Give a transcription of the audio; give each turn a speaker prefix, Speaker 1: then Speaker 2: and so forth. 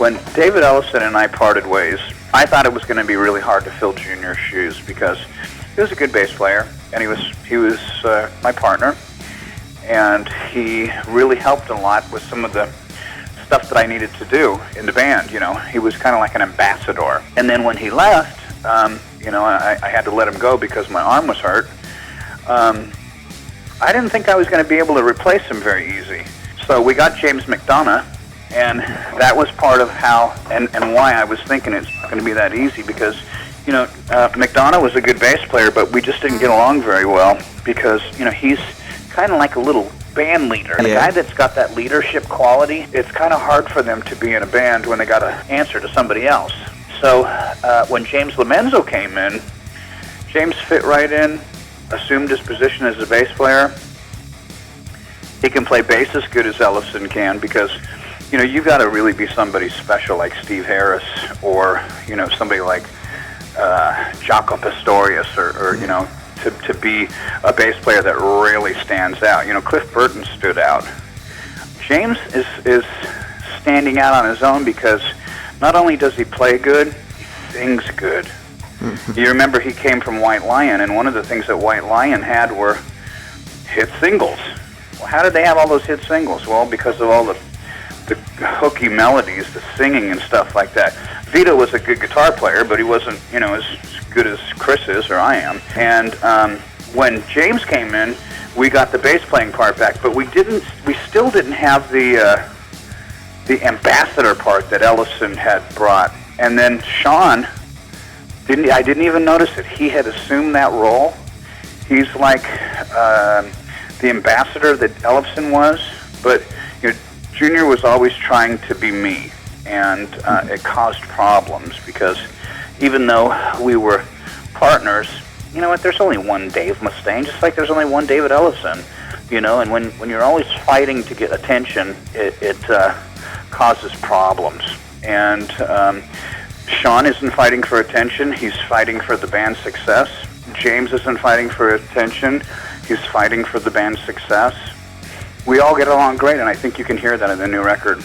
Speaker 1: When David Ellefson and I parted ways, I thought it was going to be really hard to fill Junior's shoes because he was a good bass player, and he was my partner, and he really helped a lot with some of the stuff that I needed to do in the band. You know, he was kind of like an ambassador. And then when he left, you know, I had to let him go because my arm was hurt. I didn't think I was going to be able to replace him very easy. So we got James McDonough, and that was part of how and why I was thinking it's not going to be that easy because, you know, McDonough was a good bass player, but we just didn't get along very well because, you know, he's kind of like a little band leader. And a guy that's got that leadership quality, it's kind of hard for them to be in a band when they got to answer to somebody else. So when James Lomenzo came in, James fit right in, assumed his position as a bass player. He can play bass as good as Ellefson can because, you know, you've got to really be somebody special like Steve Harris or, you know, somebody like Jaco Pastorius or you know, to be a bass player that really stands out. You know, Cliff Burton stood out. James is standing out on his own because not only does he play good, he sings good. You remember he came from White Lion, and one of the things that White Lion had were hit singles. Well, how did they have all those hit singles? Well, because of all the hooky melodies, the singing and stuff like that. Vito was a good guitar player, but he wasn't, you know, as good as Chris is or I am. And when James came in, we got the bass playing part back, but we still didn't have the ambassador part that Ellefson had brought. And then Shawn, I didn't even notice it. He had assumed that role. He's like the ambassador that Ellefson was, but you know, Junior was always trying to be me, and it caused problems because even though we were partners, you know what, there's only one Dave Mustaine, just like there's only one David Ellefson, you know, and when you're always fighting to get attention, it causes problems. And Shawn isn't fighting for attention, he's fighting for the band's success. James isn't fighting for attention, he's fighting for the band's success. We all get along great, and I think you can hear that in the new record.